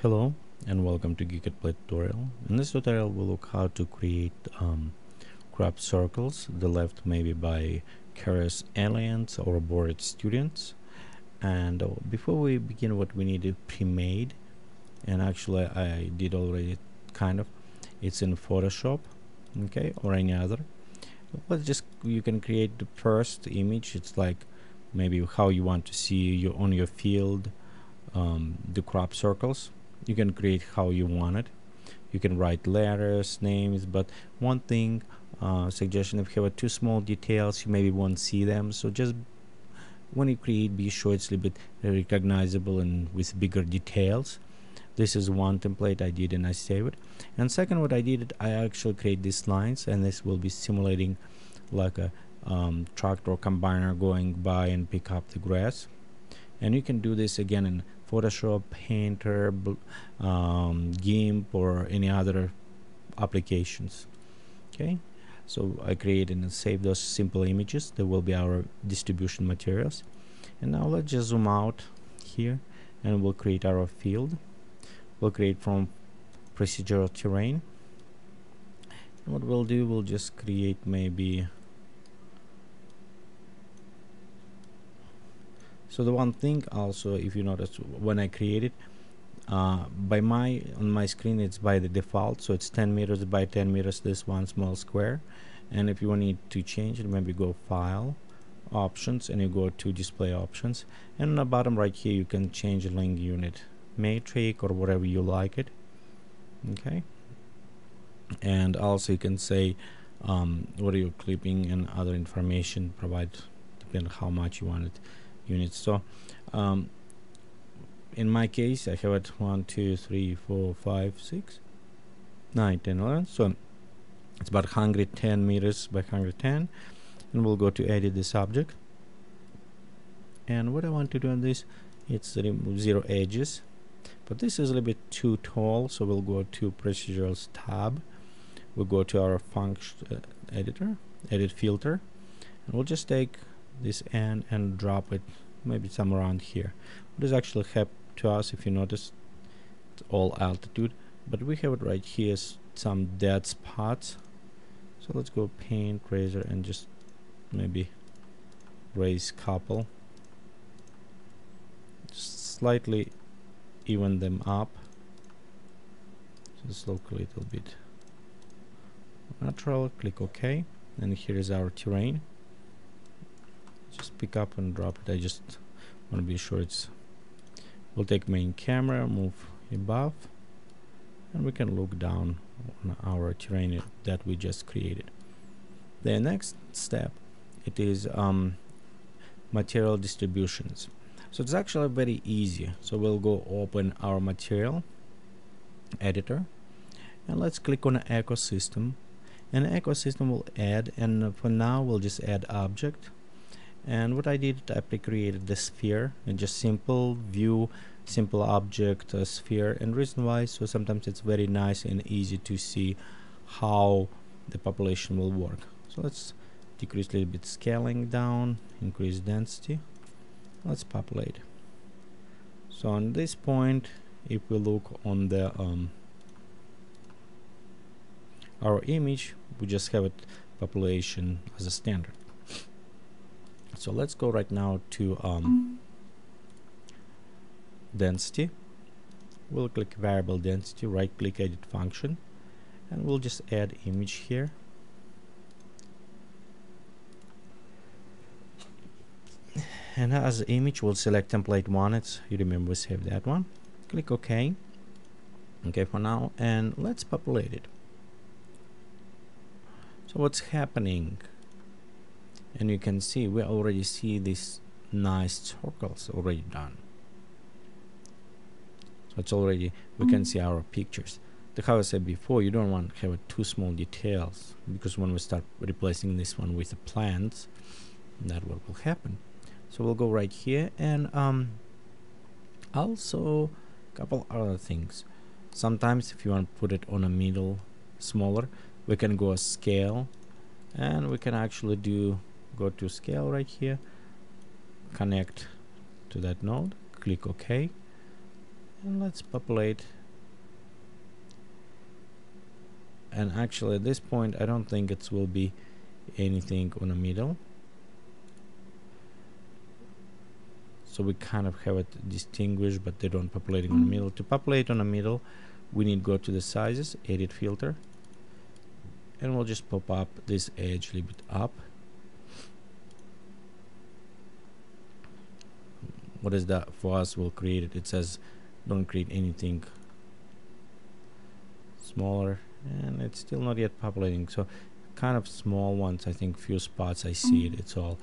Hello and welcome to Geekatplay tutorial. In this tutorial we'll look how to create crop circles, the left maybe by curious aliens or bored students. And before we begin, what we need is pre-made, and actually I did already kind of. It's in Photoshop, okay, or any other. But just you can create the first image. It's like maybe how you want to see you on your field, the crop circles. You can create how you want it. You can write letters, names, but one thing, suggestion, if you have too small details, you maybe won't see them. So just when you create, be sure it's a little bit recognizable and with bigger details. This is one template I did and I saved it. And second, what I did, I actually create these lines, and this will be simulating like a tractor or combiner going by and pick up the grass. And you can do this again in Photoshop, Painter, GIMP, or any other applications. Okay, so I created and saved those simple images. They will be our distribution materials. And now let's just zoom out here, and we'll create our field. We'll create from procedural terrain. And what we'll do, we'll just create maybe. So the one thing also, if you notice, when I create it, on my screen it's by the default, so it's 10 meters by 10 meters, this one small square. And if you need to change it, maybe go File, Options, and you go to Display Options, and on the bottom right here you can change link unit, matrix, or whatever you like it. Okay, and also you can say what are you clipping and other information provide, depending on how much you want it. Units. So in my case I have it 1 2 3 4 5 6 9 10 11, so it's about 110 meters by 110. And we'll go to edit this object, and what I want to do on this, it's remove 0 edges, but this is a little bit too tall, so we'll go to procedurals tab, we'll go to our function editor, edit filter, and we'll just take this end and drop it maybe somewhere around here. What is actually help to us, if you notice, it's all altitude, but we have it right here, some dead spots. So let's go paint, razor, and just maybe raise couple, just slightly even them up, just look a little bit natural. Click OK, and here is our terrain. Just pick up and drop it. I just want to be sure it's. We'll take main camera, move above, and we can look down on our terrain that we just created. The next step, it is material distributions. So it's actually very easy. So we'll go open our material editor, and let's click on ecosystem, and ecosystem will add, and for now we'll just add object. And what I did, I pre-created the sphere, and just simple view, simple object, sphere. And reason why, so sometimes it's very nice and easy to see how the population will work. So let's decrease a little bit scaling down, increase density. Let's populate. So on this point, if we look on the our image, we just have it population as a standard. So let's go right now to density. We'll click variable density, right click edit function, and we'll just add image here. And as image, we'll select template 1. You remember we saved that one. Click OK. Okay for now, and let's populate it. So what's happening? And you can see we already see these nice circles already done. So it's already, we can see our pictures. How I said before, you don't want to have too small details, because when we start replacing this one with the plants, that's what will happen. So we'll go right here, and also a couple other things. Sometimes if you want to put it on a middle smaller, we can go scale, and we can actually go to scale right here, connect to that node, click OK, and let's populate and actually at this point I don't think it will be anything on the middle, so we kind of have it distinguished, but they don't populate on the middle. To populate on the middle, we need to go to the sizes, edit filter, and we'll just pop up this edge a little bit up. What is that for us? We'll create it. It says don't create anything smaller, and it's still not yet populating, so kind of small ones. I think few spots I see it, it's all.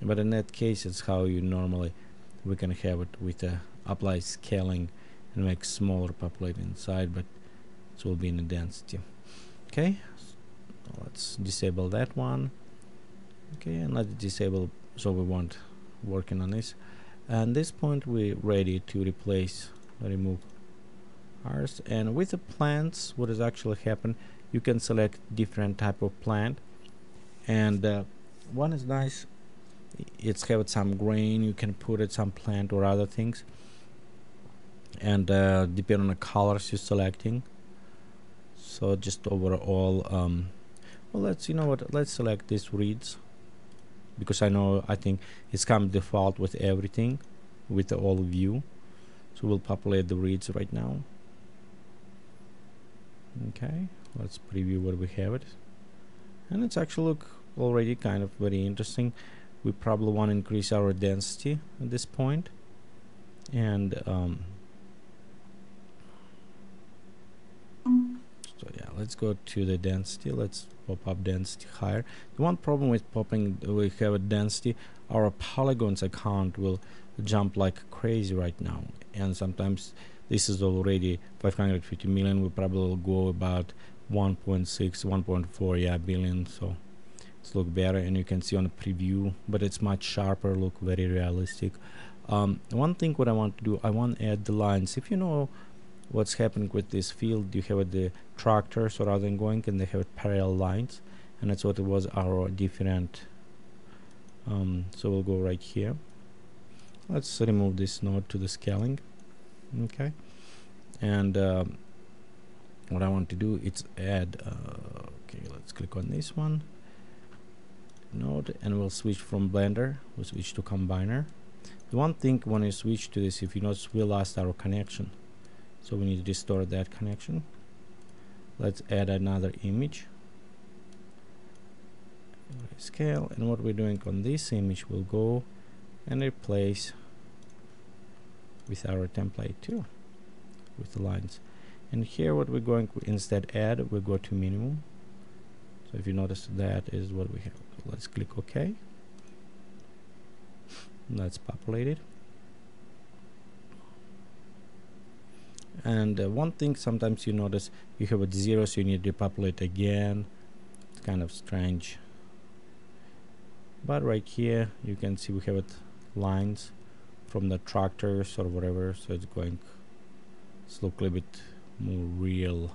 But in that case, it's how you normally we can have it with apply scaling and make smaller populate inside, but it will be in the density. Okay, so let's disable that one. Okay, and let's disable, so we won't working on this. And this point we're ready to replace, remove ours. And with the plants, what has actually happened, you can select different type of plant, and one is nice, it's have some grain, you can put it some plant or other things, and depending on the colors you're selecting. So just overall, well, let's, you know what, let's select this reeds, because I think it's come default with everything, with the all view. So we'll populate the reeds right now. Okay, let's preview what we have it, and it's actually look already kind of very interesting. We probably want to increase our density at this point, and so yeah, let's go to the density. Let's pop up density higher. The one problem with popping, we have a density, our polygons account will jump like crazy right now, and sometimes this is already 550 million. We probably will go about 1.6, 1.4 yeah billion, so it's look better, and you can see on the preview, but it's much sharper, look very realistic. One thing what I want to do, I want to add the lines. If you know what's happening with this field, you have the tractors or other going, and they have parallel lines, and that's what it was our different. So we'll go right here. Let's remove this node to the scaling. Okay, and what I want to do is add okay, let's click on this one node, and we'll switch from Blender, we'll switch to Combiner. The one thing when you switch to this, if you notice, we lost our connection, so we need to restore that connection. Let's add another image, scale, and what we're doing on this image, we'll go and replace with our template too, with the lines. And here what we're going to instead add, we go to minimum. So if you notice, that is what we have. Let's click OK. Let's populate it. And one thing, sometimes you notice you have a 0, so you need to populate again. It's kind of strange, but right here you can see we have it lines from the tractors or whatever, so it's going to look a little bit more real,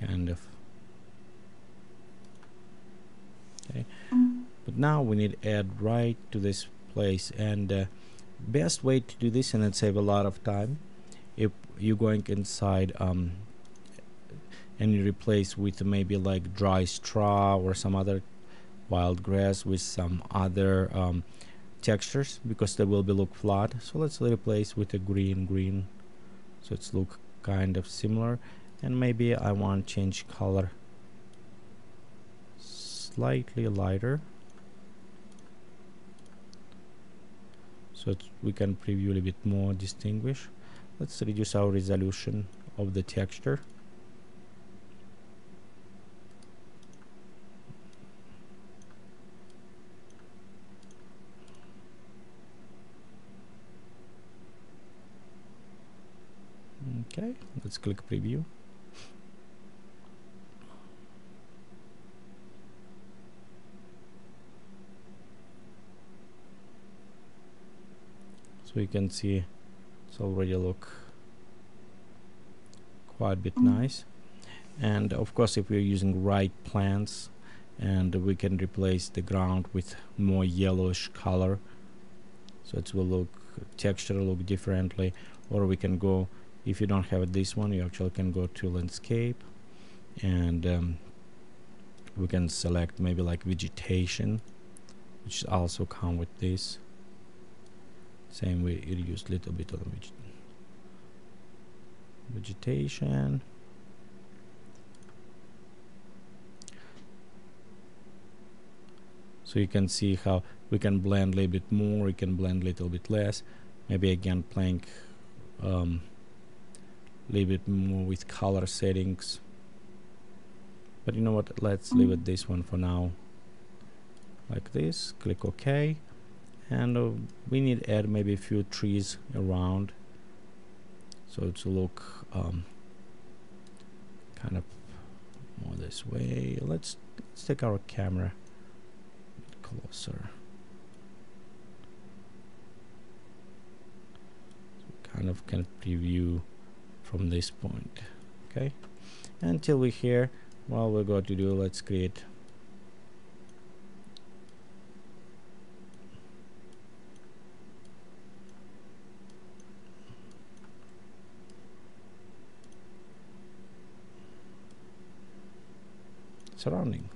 kind of. Okay, but now we need to add right to this place, and best way to do this, and it save a lot of time, if you're going inside and you replace with maybe like dry straw or some other wild grass with some other textures, because they will be look flat. So let's replace with a green, so it's look kind of similar, and maybe I want to change color slightly lighter, so we can preview a little bit more distinguish. Let's reduce our resolution of the texture. Okay, let's click preview. So you can see it's already look quite a bit nice. And of course, if we're using right plants, and we can replace the ground with more yellowish color, so it will look texture look differently. Or we can go If you don't have this one, you actually can go to landscape, and we can select maybe like vegetation, which also come with this. Same way, it used little bit of vegetation. So you can see how we can blend a little bit more, we can blend a little bit less. Maybe again playing a little bit more with color settings. But you know what, let's leave it this one for now. Like this, click OK. And we need to add maybe a few trees around, so to look kind of more this way. Let's take our camera closer. So kind of can preview from this point. Okay, until we're here, what we're going to do, let's create surrounding.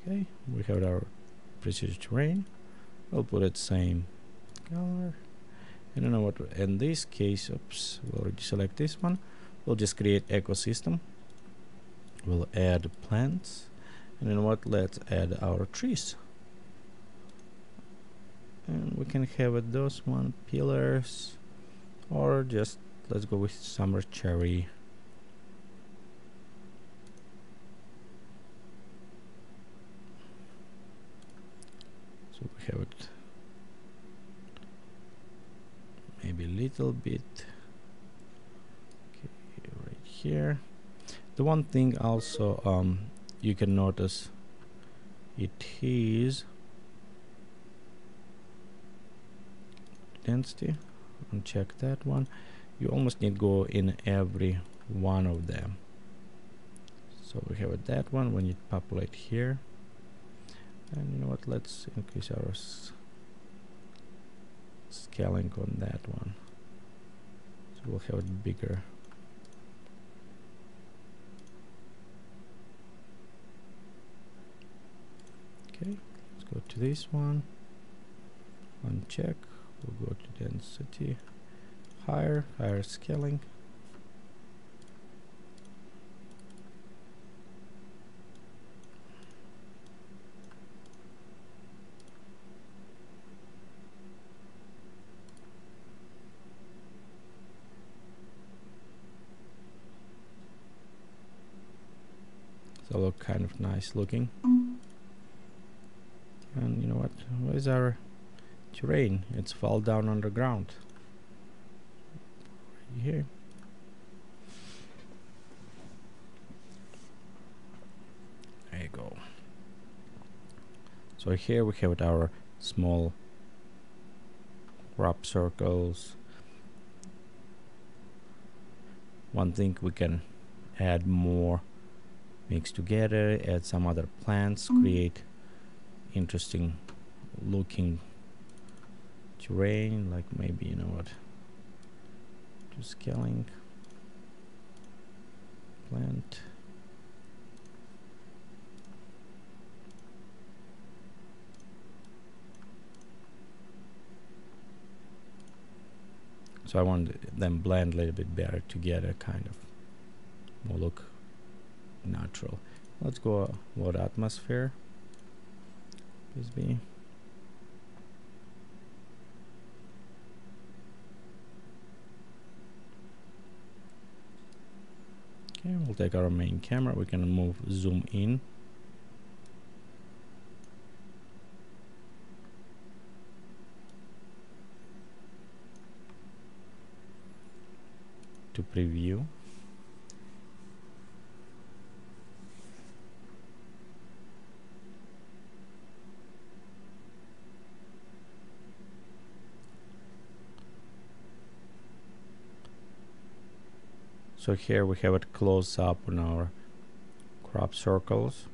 Okay, we have our precision terrain. We'll put it same color. And you know what, in this case, oops, we'll already select this one. We'll just create ecosystem. We'll add plants, and you know what, let's add our trees. And we can have it those one pillars, or just let's go with summer cherry. So we have it maybe a little bit okay, right here. The one thing also you can notice, it is density. Uncheck that one. You almost need to go in every one of them. So we have that one. We need to populate here, and you know what, let's increase our scaling on that one, so we'll have it bigger. Okay, let's go to this one, uncheck. We'll go to density, higher scaling. So look kind of nice looking. And you know what, where's our terrain? It's fall down underground right here. There you go. So here we have our small crop circles. One thing, we can add more, mix together, add some other plants, create interesting looking terrain, like maybe, you know what, to scaling plant. So I want them blend a little bit better together, kind of more look natural. Let's go what atmosphere. Please be. Okay, we'll take our main camera. We can move zoom in. To preview. So here we have it close up on our crop circles.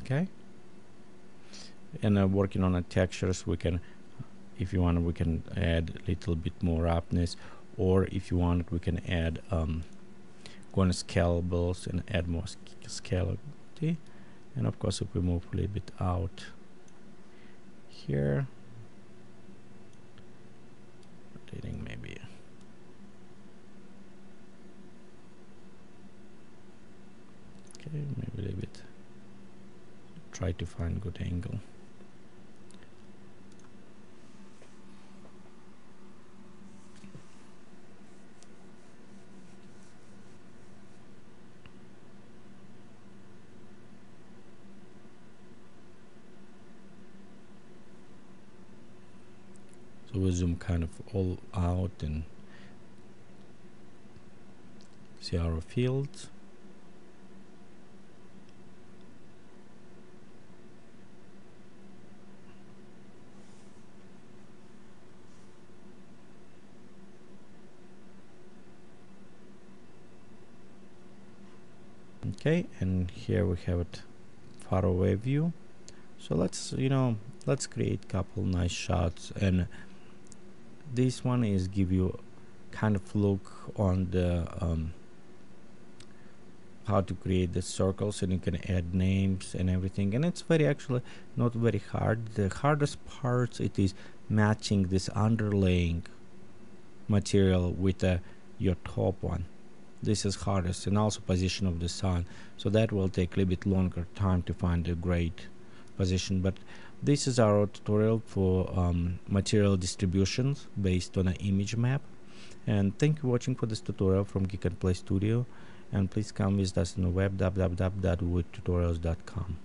Okay, and working on the textures, we can, if you want, we can add a little bit more roughness, or if you want, we can add go on scalables and add more scalability. And of course, if we move a little bit out here, rotating maybe. Okay, maybe a little bit. Try to find good angle. So we zoom kind of all out and see our fields. Okay, and here we have it far away view. So let's let's create couple nice shots, and this one is give you kind of look on the how to create the circles, and you can add names and everything, and it's very actually not very hard. The hardest part it is matching this underlaying material with your top one. This is hardest, and also position of the sun, so that will take a little bit longer time to find a great position. But this is our tutorial for material distributions based on an image map. And thank you for watching for this tutorial from Geekatplay Studio, and please come visit us on the web www.woodtutorials.com.